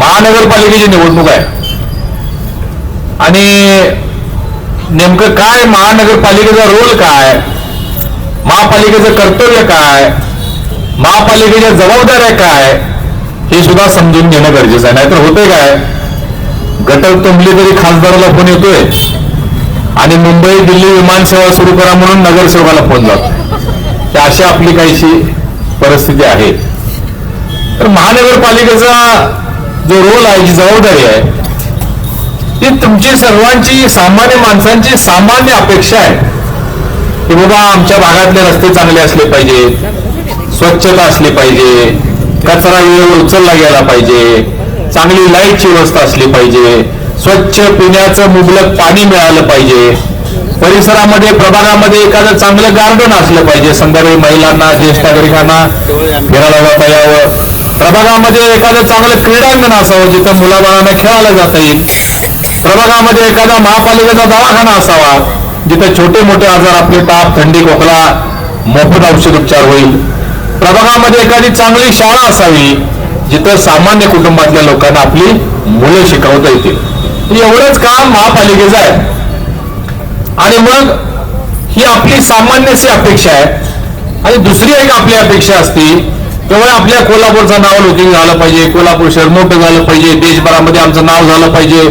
महानगरपालिकेची निवडणूक आहे आणि नेमकं काय महानगरपालिकेचा रोल काय, महापालिकेचं कर्तव्य काय, महापालिकेच्या जबाबदाऱ्या काय हे सुद्धा समजून घेणं गरजेचं आहे. नाहीतर होतंय काय, गटर तुंबली तरी खासदाराला फोन येतोय आणि मुंबई दिल्ली विमानसेवा सुरू करा म्हणून नगरसेवकाला फोन जातो. अशी आपली काहीशी परिस्थिती आहे. तर महानगरपालिकेचा जो रोल आहे, जी जबाबदारी आहे, ती तुमची सर्वांची, सामान्य माणसांची सामान्य अपेक्षा आहे की बाबा आमच्या भागातले रस्ते चांगले असले पाहिजे, स्वच्छता असली पाहिजे, कचरा वेळेवर उचलला गेला पाहिजे, चांगली लाईटची व्यवस्था असली पाहिजे, स्वच्छ पिण्याचं मुबलक पाणी मिळालं पाहिजे, परिसरामध्ये प्रभागामध्ये एखादं चांगलं गार्डन असलं पाहिजे, संध्याकाळी महिलांना, ज्येष्ठ नागरिकांना फिरायला जाता यावं, प्रभागामध्ये एखादं चांगलं क्रीडांगण असावं जिथं मुलाबाळांना खेळायला जाता येईल, प्रभागामध्ये एखादा महापालिकेचा दवाखाना असावा जिथे छोटे मोठे आजार, आपले ताप, थंडी, खोकला मोफत औषध उपचार होईल, प्रभागामध्ये एखादी चांगली शाळा असावी जिथं सामान्य कुटुंबातल्या लोकांना आपली मुलं शिकवता येतील. एवढंच काम महापालिकेचं आहे. आणि मग ही आपली सामान्यशी अपेक्षा आहे. आणि दुसरी एक आपली अपेक्षा असती, केवळ आपल्या कोल्हापूरचं नाव लौकिक झालं पाहिजे, कोल्हापूर शहर मोठं झालं पाहिजे, देशभरामध्ये आमचं नाव झालं पाहिजे,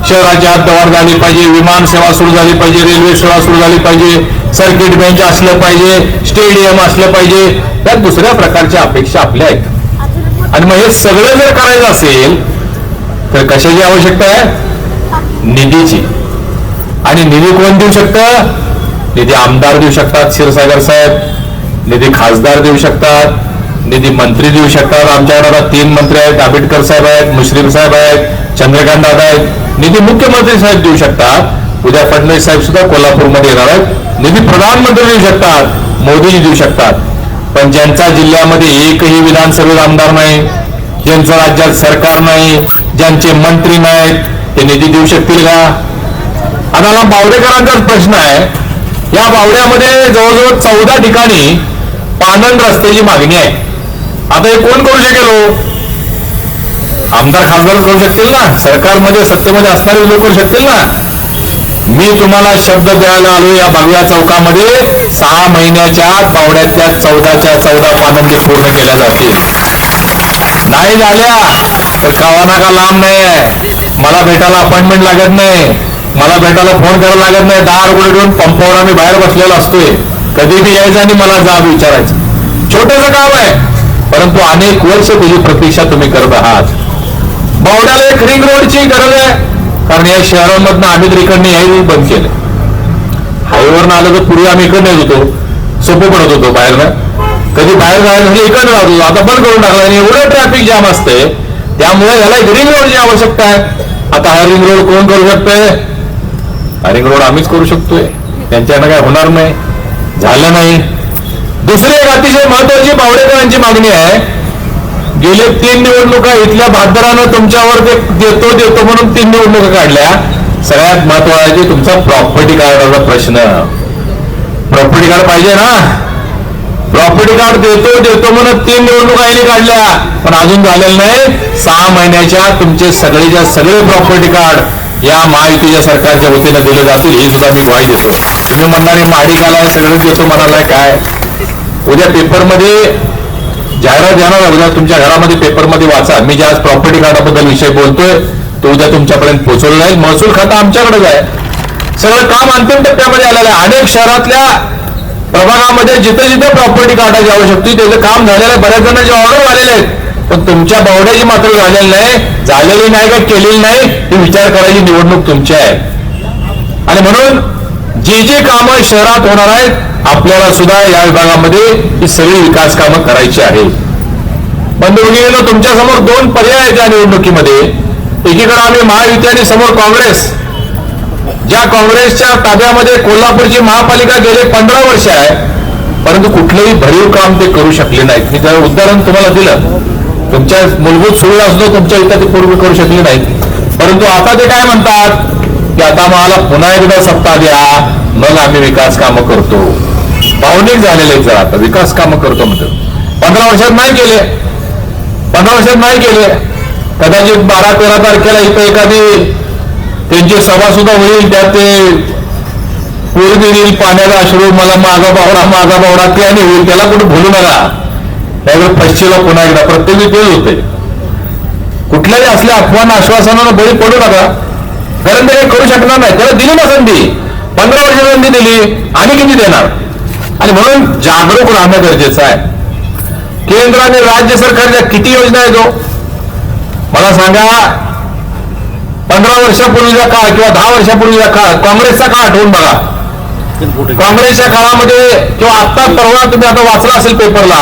शहराची हद्दवाढ झाली पाहिजे, विमान सेवा सुरू झाली पाहिजे, रेल्वे सेवा सुरू झाली पाहिजे, सर्किट बेंच असलं पाहिजे, स्टेडियम असलं पाहिजे. त्या दुसऱ्या प्रकारच्या अपेक्षा आपल्या आहेत. आणि मग हे सगळं जर करायचं असेल तर कशाची आवश्यकता आहे? निधीची. आणि निधी कोण देऊ शकतं? निधी आमदार देऊ शकतात, क्षीरसागर साहेब, निधी खासदार देऊ शकतात, निधी मंत्री देऊ शकतात. आमच्याकडे आता 3 मंत्री आहेत, आंबेडकर साहेब आहेत, मुश्रीफ साहेब आहेत, चंद्रकांत दादा आहेत. निधी मुख्यमंत्री साहेब देऊ शकतात. उद्या फडणवीस साहेब सुद्धा कोल्हापूरमध्ये येणार आहेत. निधी प्रधानमंत्री देऊ शकतात, मोदीजी देऊ शकतात. पण ज्यांचा जिल्ह्यामध्ये एकही विधानसभेत आमदार नाही, ज्यांचं राज्यात सरकार नाही, ज्यांचे मंत्री नाहीत, ते निधी देऊ शकतील का? आता बावडेकरांचाच प्रश्न आहे. या बावड्यामध्ये जवळजवळ 14 ठिकाणी पानंद रस्त्याची मागणी आहे. आता हे कोण करू शकेल? आमदार खासदार करू शकतील ना, सरकारमध्ये सत्तेमध्ये असणारे लोक करू शकतील ना. मी तुम्हाला शब्द द्यायला आलो, या भगव्या चौकामध्ये 6 महिन्याच्या बावड्यातल्या 14च्या 14 पानंदी पूर्ण केल्या जातील. नाही झाल्या तर कावाना का लांब नाही आहे. मला भेटायला अपॉइंटमेंट लागत नाही, मला भेटायला फोन करायला लागत नाही. 10 रुपये देऊन पंपावर आम्ही बाहेर बसलेला असतोय. कधी बी यायचं आणि मला जाब विचारायचं. छोटंसं काम आहे, परंतु अनेक वर्ष त्याची प्रतीक्षा तुम्ही करत आहात. बावड्याला एक रिंग रोडची गरज आहे, कारण या शहरांमधनं आम्ही तर इकडनं यायला बंद केलं. हायवेवरनं आलं तर पूर्वी आम्ही इकडनं येत होतो, सोपं पडत होतो बाहेरनं. कधी बाहेर जायचं म्हणजे इकडनं राहत होतो, आता बंद करून टाकलं. आणि एवढं ट्रॅफिक जाम असते, त्यामुळे याला एक रिंग रोडची आवश्यकता आहे. आता हा रिंग रोड कोण करू शकतोय? हा रिंग रोड आम्हीच करू शकतोय, त्यांच्याकडे काय होणार नाही, झालं नाही. दुसरी एक अतिशय महत्वाची बावडेकरांची मागणी आहे. गेले 3 निवडणुका इथल्या भातदारानं तुमच्यावर देतो म्हणून 3 निवडणुका काढल्या. सगळ्यात महत्वाची तुमचा प्रॉपर्टी कार्डाचा प्रश्न. प्रॉपर्टी कार्ड पाहिजे ना. प्रॉपर्टी कार्ड देतो म्हणून 3 निवडणुका यांनी काढल्या, पण अजून झालेलं नाही. 6 महिन्याच्या तुमचे सगळेच्या सगळे प्रॉपर्टी कार्ड या महायुतीच्या सरकारच्या वतीनं दिले जातील, हे सुद्धा मी ग्वाही देतो. तुम्ही म्हणणारे माडिकाला सगळं देतो म्हणालाय काय? उद्या पेपरमध्ये जाहिरात येणार आहे. उद्या तुमच्या घरामध्ये पेपरमध्ये वाचा. मी ज्या प्रॉपर्टी कार्डाबद्दल विषय बोलतोय तो उद्या तुमच्यापर्यंत पोहोचवलं जाईल. महसूल खाता आमच्याकडेच आहे. सगळं काम अंतिम टप्प्यामध्ये आलेलं आहे. अनेक शहरातल्या प्रभागामध्ये जिथे जिथे प्रॉपर्टी कार्डाची आवश्यकता त्याचं काम झालेलं आहे. बऱ्याच जणांचे ऑर्डर आलेले आहेत, पण तुमच्या बावड्याची मात्र झालेली नाही. झालेली नाही का केलेली नाही ही विचार करायची निवडणूक तुमची आहे. आणि म्हणून जे जे कामं शहरात होणार आहेत आपल्याला सुद्धा या विभागामध्ये ही सगळी विकास कामं करायची आहेत. बंधुभगिनींनो, तुमच्या समोर 2 पर्याय आहेत या निवडणुकीमध्ये. एकीकडे आम्ही महायुती आणि समोर काँग्रेस. ज्या काँग्रेसच्या ताब्यामध्ये कोल्हापूरची महापालिका गेले 15 वर्ष आहे, परंतु कुठलंही भरीव काम ते करू शकले नाहीत. मी त्याचं उदाहरण तुम्हाला दिलं. तुमच्या मूलभूत सुविधा सुद्धा तुमच्या इथं ते पूर्वी करू शकले नाहीत. परंतु आता ते काय म्हणतात की आता मला पुन्हा एकदा सत्ता द्या, मग आम्ही विकास कामं करतो. भावनिक झालेले जर आता विकास कामं करतो म्हणतात. 15 वर्षात नाही केले, 15 वर्षात नाही केले. कदाचित 12-13 तारखेला इथं एखादी त्यांची सभा सुद्धा होईल, त्यात ते पूर्वी येईल पाण्याला अश्रू मला माझा बावडा ते आणि होईल, त्याला कुठे भूलू नका. त्यावेळी पश्चिला पुन्हा एकदा प्रत्येकी तेच होते. कुठल्याही असल्या अफवांना आश्वासनाला बळी पडू नका, कारण ते काही करू शकणार नाही. त्याला दिली ना संधी, 15 वर्ष संधी दिली आणि किती देणार. आणि म्हणून जागरूक राहणं गरजेचं आहे. केंद्र आणि राज्य सरकारच्या किती योजना आहेत हो मला सांगा. 15 वर्षापूर्वीचा काळ किंवा 10 वर्षापूर्वीचा काळ, काँग्रेसचा काळ आठवून बघा. काँग्रेसच्या काळामध्ये किंवा आता परवा तुम्ही आता वाचला असेल पेपरला,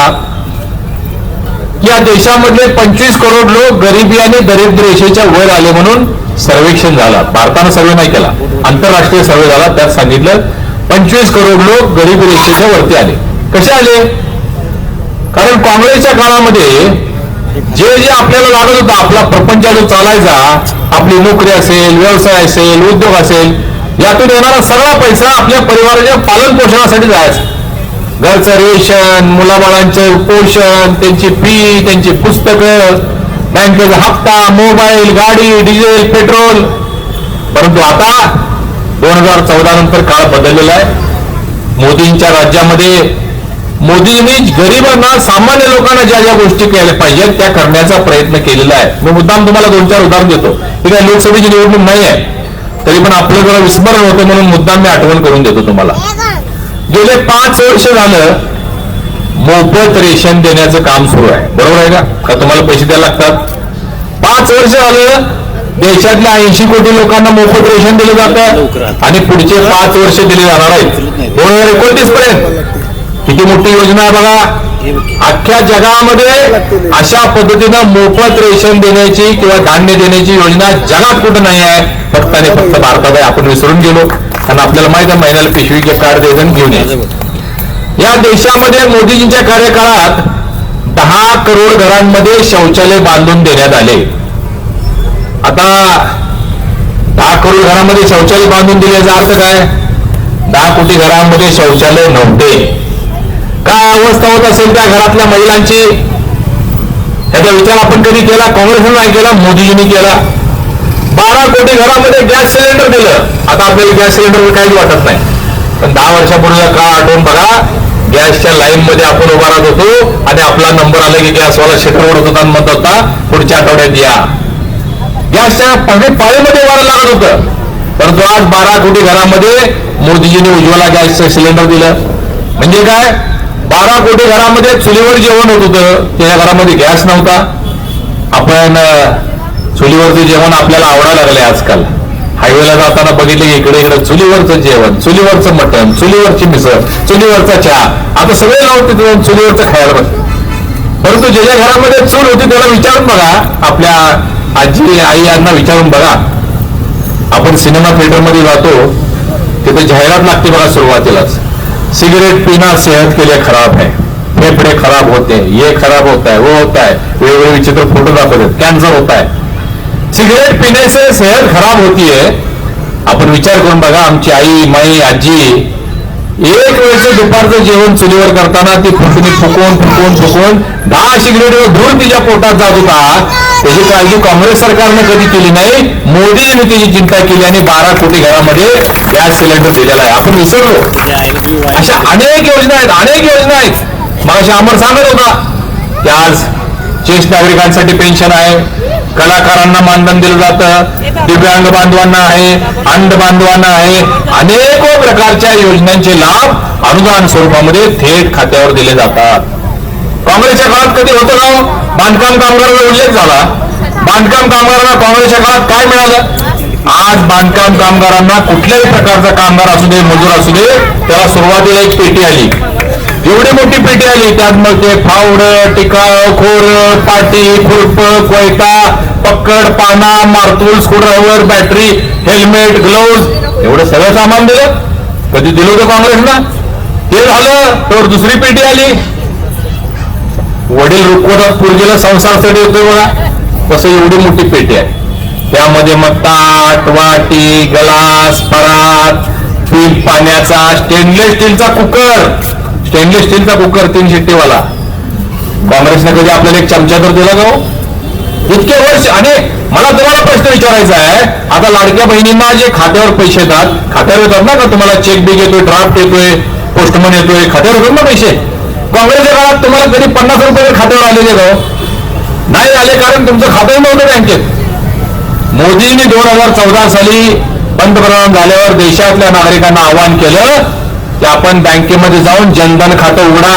या देशामधले 25 करोड लोक गरिबी आणि दरिद्र रेषेच्या वर आले म्हणून सर्वेक्षण झाला. भारतानं सर्वे नाही केला, आंतरराष्ट्रीय सर्वे झाला. त्यात सांगितलं 25 करोड लोक गरिबी रेषेच्या वरती आले. कसे आले? कारण काँग्रेसच्या काळामध्ये जे जे आपल्याला लागत होतं, आपला प्रपंच जो चालायचा, आपली नोकरी असेल, व्यवसाय असेल, उद्योग असेल, यातून येणारा सगळा पैसा आपल्या परिवाराच्या पालन पोषणासाठी जायचा. घरचं रेशन, मुलाबाळांचं पोषण, त्यांची फी, त्यांची पुस्तकं, बँकेचा हप्ता, मोबाईल, गाडी, डिझेल, पेट्रोल. परंतु आता 2014 नंतर काळ बदललेला आहे. मोदींच्या राज्यामध्ये मोदींनी गरिबांना, सामान्य लोकांना ज्या ज्या गोष्टी केल्या पाहिजेत त्या करण्याचा प्रयत्न केलेला आहे. मी मुद्दाम तुम्हाला 2-4 उदाहरण देतो. ही काय लोकसभेची निवडणूक नाही आहे, तरी पण आपलं जरा विस्मरण होतं म्हणून मुद्दाम मी आठवण करून देतो तुम्हाला. गेले 5 वर्ष झालं मोफत रेशन देण्याचं काम सुरू आहे. बरोबर आहे का तुम्हाला पैसे द्यायला लागतात? 5 वर्ष झालं देशातल्या 80 कोटी लोकांना मोफत रेशन दिलं जातं आणि पुढचे 5 वर्ष दिले जाणार आहेत 2029 पर्यंत. किती मोठी योजना आहे बघा. अख्ख्या जगामध्ये अशा पद्धतीनं मोफत रेशन देण्याची किंवा धान्य देण्याची योजना जगात कुठं नाही आहे, फक्त आणि फक्त भारतात आहे. आपण विसरून गेलो, कारण आपल्याला माहिती आहे महिन्याला पिशवीचे कार्ड द्यायचं घेऊन यायचं. या देशामध्ये मोदीजींच्या कार्यकाळात 10 करोड घरांमध्ये शौचालय बांधून देण्यात आले. आता 10 करोड घरामध्ये शौचालय बांधून दिल्याचा अर्थ काय? 10 कोटी घरांमध्ये शौचालय नव्हते. काय अवस्था होत असेल त्या घरातल्या महिलांची, याचा विचार आपण कधी केला? काँग्रेसने नाही केला, मोदीजींनी केला. 12 कोटी घरामध्ये गॅस सिलेंडर दिलं. आता आपल्याला गॅस सिलेंडरवर काहीच वाटत नाही, पण 10 वर्षापूर्वीचा काळ आठवून बघा. गॅसच्या लाईन मध्ये आपण उभा राहत होतो आणि आपला नंबर आला की गॅसवाला शेटरवर होता आणि म्हणत होता पुढच्या आठवड्यात या. गॅसच्या पाळीमध्ये उभा लागत होतं. परंतु आज 12 कोटी घरामध्ये मोदीजींनी उज्ज्वला गॅसचं सिलेंडर दिलं. म्हणजे काय? 12 कोटी घरामध्ये चुलीवर जेवण होत होतं, त्या घरामध्ये गॅस नव्हता. आपण चुलीवरचं जेवण आपल्याला आवडायला लागले आजकाल. हायवेला जाताना बघितलं की इकडे इकडे चुलीवरचं जेवण, चुलीवरचं मटण, चुलीवरची मिसळ, चुलीवरचा चहा. आता सगळे लोक तिथे चुलीवरचं खायला बघ. परंतु ज्याच्या घरामध्ये चूल होती त्याला विचारून बघा, आपल्या आजी आई यांना विचारून बघा. आपण सिनेमा थिएटरमध्ये जातो, तिथे जाहिरात लागते बघा सुरुवातीलाच, सिगरेट पीना सेहत के लिए खराब है, फेफड़े खराब होते हैं, ये खराब होता है, वो होता है, वेगवेगळे विचित्र फोटो दाखवतात, कॅन्सर होता है. सिगरेट पीने से सेहत खराब होती है. आपण विचार करून बघा, आमची आई, माई, आजी एक वेळचं दुपारचं जेवण चुलीवर करताना ती फुटणी फुकून 10 सिगरेटवर धूर तिच्या पोटात जात होता. त्याची काळजी काँग्रेस सरकारने कधी केली नाही. मोदींनी त्याची चिंता केली आणि 12 कोटी घरामध्ये गॅस सिलेंडर दिलेला आहे. आपण विसरलो. अशा अनेक योजना आहेत. मग अमर सांगत होता की आज ज्येष्ठ नागरिकांसाठी पेन्शन आहे, कलाकारांना मानधन दिलं जातं, दिव्यांग बांधवांना आहे, अंध बांधवांना आहे. अनेक प्रकारच्या योजनांचे लाभ अनुदान स्वरूपामध्ये थेट खात्यावर दिले जातात. काँग्रेसच्या काळात कधी होतं का? बांधकाम कामगारांचा उल्लेख झाला. बांधकाम कामगारांना काँग्रेसच्या काळात काय मिळालं? आज बांधकाम कामगारांना कुठल्याही प्रकारचा कामगार असू दे, मजूर असू दे, त्याला सुरुवातीला एक पेटी आली. एवढी मोठी पेटी आली, त्यात मग ते फावडं, टिकाव, खोर, पाटी, खुरप, कोयता, पक्कड, पाना, मारतूल, स्क्रूड्रायव्हर, बॅटरी, हेल्मेट, ग्लोव्ज एवढं सगळं सामान दिलं. कधी दिलं होतं काँग्रेसनं? ते झालं तर दुसरी पेटी आली. वडील रुकवतात पूर्वीला संसारासाठी होतोय बघा, तसं एवढी मोठी पेटी आहे. त्यामध्ये मग ताट, वाटी, गलास, परात, पाण्याचा, स्टेनलेस स्टीलचा कुकर 3 शिट्टीवाला. काँग्रेसने कधी आपल्याला एक चमचा तर दिला का हो? इतके वर्ष. आणि मला तुम्हाला प्रश्न विचारायचा आहे, आता लाडक्या बहिणींना जे खात्यावर पैसे येतात, खात्यावर येतात ना का, तुम्हाला चेक बिक येतोय, ड्राफ्ट येतोय, पोस्टमन येतोय, खात्यावर येतात ना पैसे. काँग्रेसच्या काळात तुम्हाला कधी 50 रुपये खात्यावर आलेले का? नाही आले, कारण तुमचं खातंही नव्हतं बँकेत. मोदींनी 2014 साली पंतप्रधान झाल्यावर देशातल्या नागरिकांना आवाहन केलं की आपण बँकेमध्ये जाऊन जनधन खातं उघडा.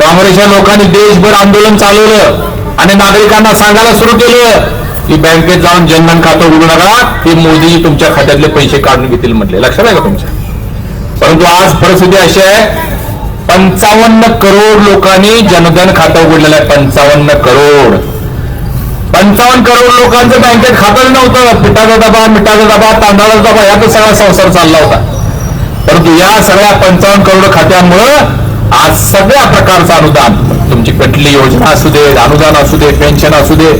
काँग्रेसच्या लोकांनी देशभर आंदोलन चालवलं आणि नागरिकांना सांगायला सुरू केलं की बँकेत जाऊन जनधन खातं उघडू नका, हे मोदी तुमच्या खात्यातले पैसे काढून घेतील म्हटले. लक्षात आहे का तुमच्या? परंतु आज परिस्थिती अशी आहे, 55 करोड लोकांनी जनधन खातं उघडलेलं आहे. 55 करोड लोकांचं बँकेत खातं नव्हतं. पिठाचा डबा, मिठाचा डबा, तांदळाचा डबा, यातच सगळा संसार चालला होता. परंतु या सगळ्या 55 करोड खात्यांमुळं आज सगळ्या प्रकारचं अनुदान, तुमची कुठली योजना असू दे, अनुदान असू दे, पेन्शन असू दे,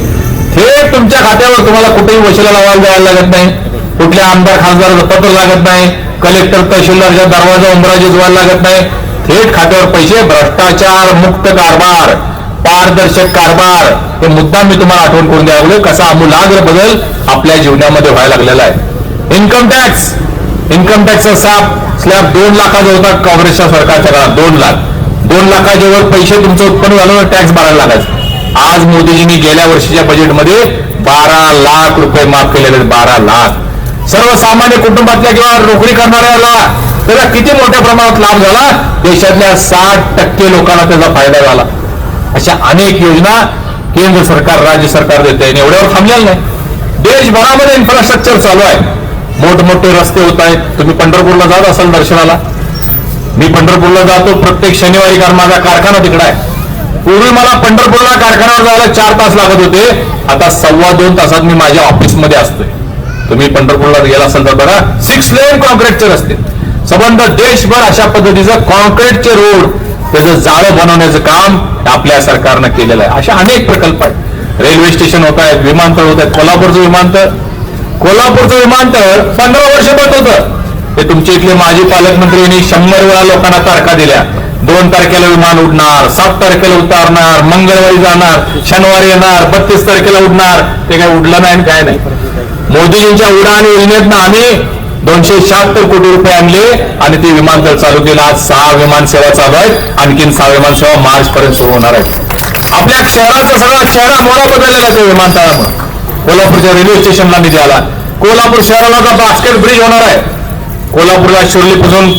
थेट तुमच्या खात्यावर. तुम्हाला कुठेही वशिला लावायला जायला लागत नाही, कुठल्या आमदार खासदाराचं पत्र लागत नाही, कलेक्टर तहसीलदारच्या दरवाजा उंबराजी जोवायला लागत नाही. थेट खात्यावर पैसे. भ्रष्टाचार मुक्त कारभार, पारदर्शक कारभार, हे मुद्दा मी तुम्हाला आठवण करून द्यावं कसा आमूलाग्र बदल आपल्या जीवनामध्ये व्हायला लागलेला आहे. इन्कम टॅक्सचा स्लॅब 2 लाखाचा होता काँग्रेसच्या सरकारच्या काळात. 2 लाखाच्या वर पैसे तुमचं उत्पन्न झालं तर टॅक्स भरायला लागायचं. आज मोदीजींनी गेल्या वर्षीच्या बजेटमध्ये 12 लाख रुपये माफ केलेले. 12 लाख. सर्वसामान्य कुटुंबातल्या किंवा नोकरी करणाऱ्याला त्याचा किती मोठ्या प्रमाणात लाभ झाला. देशातल्या 60% लोकांना त्याचा फायदा झाला. अशा अनेक योजना केंद्र सरकार, राज्य सरकार देते. एवढ्यावर थांबलेलं नाही. देशभरामध्ये इन्फ्रास्ट्रक्चर चालू आहे. मोठमोठे रस्ते होत आहेत. तुम्ही पंढरपूरला जात असाल दर्शनाला. मी पंढरपूरला जातो प्रत्येक शनिवारी, कारण माझा कारखाना तिकडे आहे. पूर्वी मला पंढरपूरला कारखान्यावर जायला 4 तास लागत होते. आता 2.25 तासात मी माझ्या ऑफिसमध्ये असतोय. तुम्ही पंढरपूरला गेला असाल तर बघा, 6 लेन कॉन्क्रीटचे रस्ते. संबंध देशभर अशा पद्धतीचं कॉन्क्रीटचे रोड, त्याचं जाळं बनवण्याचं काम आपल्या सरकारनं केलेलं आहे. अशा अनेक प्रकल्प आहेत. रेल्वे स्टेशन होत आहेत, विमानतळ होत आहेत. कोल्हापूरचं विमानतळ 15 वर्ष बंद होतं. ते तुमच्या इथले माजी पालकमंत्र्यांनी 100 वेळा लोकांना तारखा दिल्या. 2 तारखेला विमान उडणार, 7 तारखेला उतारणार, मंगळवारी जाणार, शनिवारी येणार, 32 तारखेला उडणार. ते काय उडलं नाही, काय नाही. मोदीजींच्या उडान योजनेतनं आम्ही 276 कोटी रुपये आणले आणि ते विमानतळ चालू केलं. आज 6 विमानसेवा चालू आहेत. आणखीन 6 विमानसेवा मार्च पर्यंत सुरू होणार आहेत. आपल्या शहराचा सगळा चेहरा मोहरा बदललेला आहे विमानतळामुळे. कोल्हापूरच्या रेल्वे स्टेशनला निधी आला. कोल्हापूर शहराला आता बास्केट ब्रिज होणार आहे. कोल्हापूरला शिर्लीपासून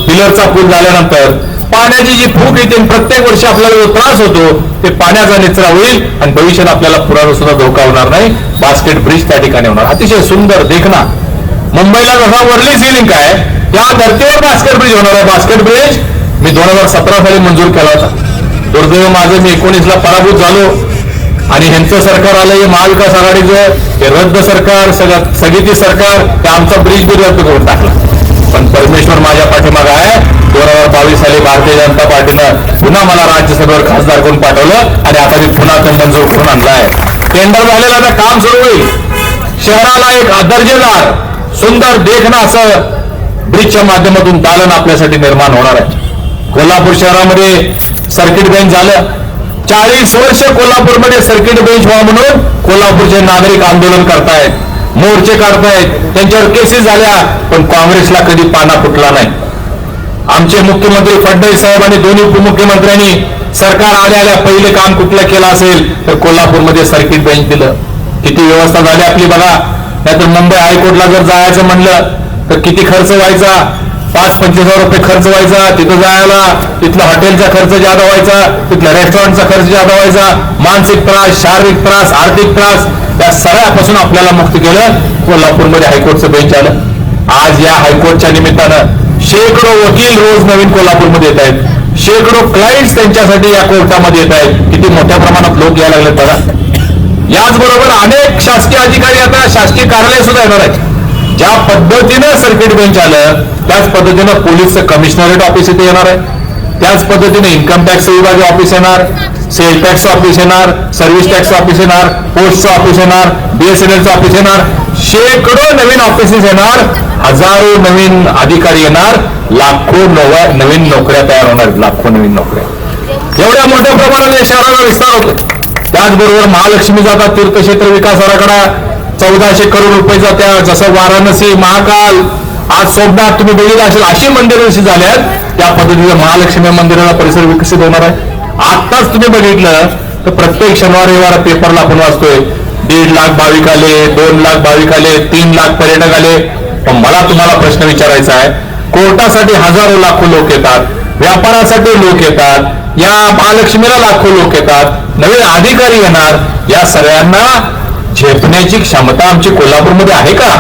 पिलरचा पूल झाल्यानंतर पाण्याची जी फूक येते, प्रत्येक वर्षी आपल्याला जो त्रास होतो ते पाण्याचा निचरा होईल आणि भविष्यात आपल्याला पुराला सुद्धा धोका होणार नाही. बास्केट ब्रिज त्या ठिकाणी होणार. अतिशय सुंदर देखना. मुंबईला जसा वर्ली सी लिंक आहे, त्या धर्तीवर बास्केट ब्रिज होणार आहे. बास्केट ब्रिज मी 2017 साली मंजूर केला होता. दुर्दैव माझं, मी 19ला पराभूत झालो आणि ह्यांचं सरकार आलं, हे महाविकास आघाडीचं, हे रद्द सरकार, स्थगिती सरकार, ते आमचा ब्रिज बी रद्द करून टाकला. पण परमेश्वर माझ्या पाठीमागे आहे. 2022 साली भारतीय जनता पार्टीनं पुन्हा मला राज्यसभेवर खासदार करून पाठवलं आणि आता मी पुन्हा ते मंजूर करून आणला आहे. टेंडर झालेलं आता काम सुरू होईल. शहराला एक दर्जेदार, सुंदर देखणं असं ब्रिजच्या माध्यमातून दालन आपल्यासाठी निर्माण होणार आहे. कोल्हापूर शहरामध्ये सर्किट बेंच झालं. 40 वर्ष कोल्हापूरमध्ये सर्किट बेंच व्हावं म्हणून कोल्हापूरचे नागरिक आंदोलन करतायत, मोर्चे काढतायत, त्यांच्यावर केसेस झाल्या, पण काँग्रेसला कधी पाना फुटला नाही. आमचे मुख्यमंत्री फडणवीस साहेब आणि दोन्ही उपमुख्यमंत्र्यांनी सरकार आल्या पहिले काम कुठलं केलं असेल तर कोल्हापूरमध्ये सर्किट बेंच दिलं. किती व्यवस्था झाली आपली बघा. नाहीतर मुंबई हायकोर्टला जर जायचं म्हणलं तर किती खर्च व्हायचा. 5-25 हजार रुपये खर्च व्हायचा तिथं जायला. तिथला हॉटेलचा खर्च जादा व्हायचा, तिथला रेस्टॉरंटचा खर्च जादा व्हायचा. मानसिक त्रास, शारीरिक त्रास, आर्थिक त्रास, या सगळ्यापासून आपल्याला मुक्त केलं. कोल्हापूरमध्ये हायकोर्टचं बेंच आलं. आज या हायकोर्टच्या निमित्तानं शेकडो वकील रोज नवीन कोल्हापूरमध्ये येत आहेत. शेकडो क्लायंट्स त्यांच्यासाठी या कोर्टामध्ये येत आहेत. किती मोठ्या प्रमाणात लोक यायला लागले बघा. याचबरोबर अनेक शासकीय अधिकारी आता शासकीय कार्यालय सुद्धा येणार आहेत. ज्या पद्धतीनं सर्किट बेंच आलं त्याच पद्धतीनं पोलीसचं कमिशनरेट ऑफिस इथे येणार आहे. त्याच पद्धतीने इन्कम टॅक्स विभागीय ऑफिस येणार, सेल टॅक्स ऑफिस येणार, सर्व्हिस टॅक्स ऑफिस येणार, पोस्टचं ऑफिस येणार, बीएसएनएलचं ऑफिस येणार. शेकडो नवीन ऑफिसेस येणार, हजारो नवीन अधिकारी येणार, लाखो नवीन नोकऱ्या तयार होणार. लाखो नवीन नोकऱ्या. एवढ्या मोठ्या प्रमाणात या शहराला विस्तार होतो. त्याचबरोबर महालक्ष्मीचा आता तीर्थक्षेत्र विकास आराखडा 1400 करोड रुपयाचा, त्या जसं वाराणसी, महाकाल, आज सोमनाथ तुम्ही बघितलं असेल, अशी मंदिरं जशी झाल्यात त्या पद्धतीनं महालक्ष्मी मंदिराला परिसर विकसित होणार आहे. आत्ताच तुम्ही बघितलं तर प्रत्येक शनिवार रविवार पेपरला आपण वाचतोय 1.5 लाख भाविक आले, 2 लाख भाविक आले, 3 लाख पर्यटक आले. पण मला तुम्हाला प्रश्न विचारायचा आहे, कोर्टासाठी हजारो लाखो लोक येतात, व्यापारासाठी लोक येतात, या महालक्ष्मीला लाखो लोक येतात, नवे अधिकारी येणार, या सगळ्यांना झेपण्याची क्षमता आमची कोल्हापूरमध्ये आहे का?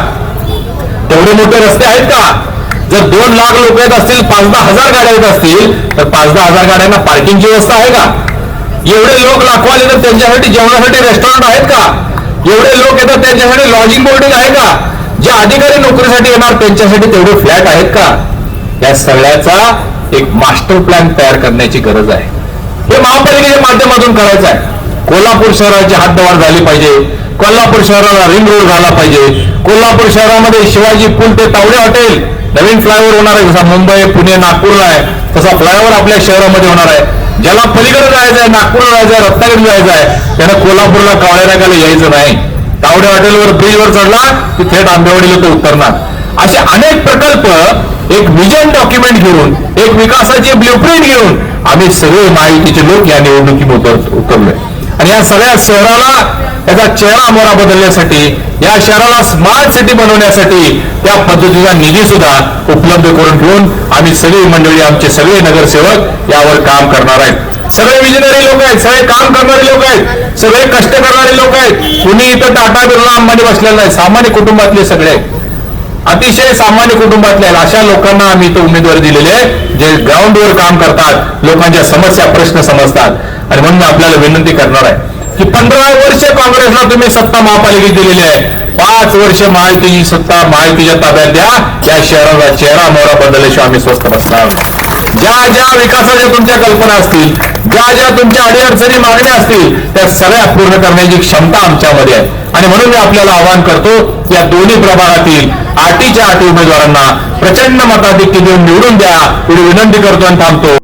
तेवढे मोठे रस्ते आहेत का? जर 2 लाख लोक येत असतील, 5-10 हजार गाड्या येत असतील, तर 5-10 हजार गाड्यांना पार्किंगची व्यवस्था आहे का? एवढे लोक लाखो आले तर त्यांच्यासाठी जेवणासाठी रेस्टॉरंट आहेत का? एवढे लोक येतात त्यांच्यासाठी लॉजिंग बोर्डिंग आहे का? जे अधिकारी नोकरीसाठी येणार त्यांच्यासाठी तेवढे फ्लॅट आहेत का? या सगळ्याचा एक मास्टर प्लॅन तयार करण्याची गरज आहे. हे महापालिकेच्या माध्यमातून करायचं आहे. कोल्हापूर शहराची हद्दवाढ झाली पाहिजे, कोल्हापूर शहराला रिंग रोड झाला पाहिजे, कोल्हापूर शहरामध्ये शिवाजी पूल ते तावडे हॉटेल नवीन फ्लायओव्हर होणार आहे, जसा मुंबई, पुणे, नागपूरला आहे तसा फ्लायओव्हर आपल्या शहरामध्ये होणार आहे. ज्याला पलीकडे जायचं आहे, नागपूरला जायचं आहे, रत्नागिरी जायचं आहे, त्यानं कोल्हापूरला कावळ्या नाक्याला यायचं नाही. तावडे हॉटेलवर ब्रिजवर चढला की थेट आंबेवाडीला तो उतरणार. असे अनेक प्रकल्प एक विजन डॉक्युमेंट घेऊन, एक विकासाची ब्ल्यूप्रिंट घेऊन आम्ही सगळे माहितीचे लोक या निवडणुकीत उतरलोय. आणि या सगळ्या शहराला त्याचा चेहरा मोहरा बदलण्यासाठी, या शहराला स्मार्ट सिटी बनवण्यासाठी त्या पद्धतीचा निधी सुद्धा उपलब्ध करून घेऊन आम्ही सगळी मंडळी, आमचे सगळे नगरसेवक यावर काम करणार आहेत. सगळे विजनरी लोक आहेत, सगळे काम करणारे लोक आहेत, सगळे कष्ट करणारे लोक आहेत. कुणी इथं टाटा, बिर्ला, अंबानी बसलेला नाही, सामान्य कुटुंबातले सगळे, अतिशय सामान्य कुटुंबातले अशा लोकांना आम्ही इथं उमेदवारी दिलेली आहे, जे ग्राउंडवर काम करतात, लोकांच्या समस्या, प्रश्न समजतात. आणि म्हणून आपल्याला विनंती करणार आहे की 15 वर्ष काँग्रेसला तुम्ही सत्ता महापालिकेत दिलेली आहे, 5 वर्ष महायुतीची सत्ता महायुतीच्या ताब्यात द्या. या शहराचा चेहरा मोहरा बदलल्याशिवाय आम्ही स्वस्थ बसणार. ज्या ज्या विकासाच्या तुमच्या कल्पना असतील, ज्या ज्या तुमच्या अडीअडचणी मागण्या असतील, त्या सगळ्या पूर्ण करण्याची क्षमता आमच्यामध्ये आहे. आणि म्हणून मी आपल्याला आवाहन करतो, या दोन्ही प्रभागातील 8च्या 8 उमेदवारांना प्रचंड मताधिक्य देऊन निवडून द्या. एवढी विनंती करतो आणि थांबतो.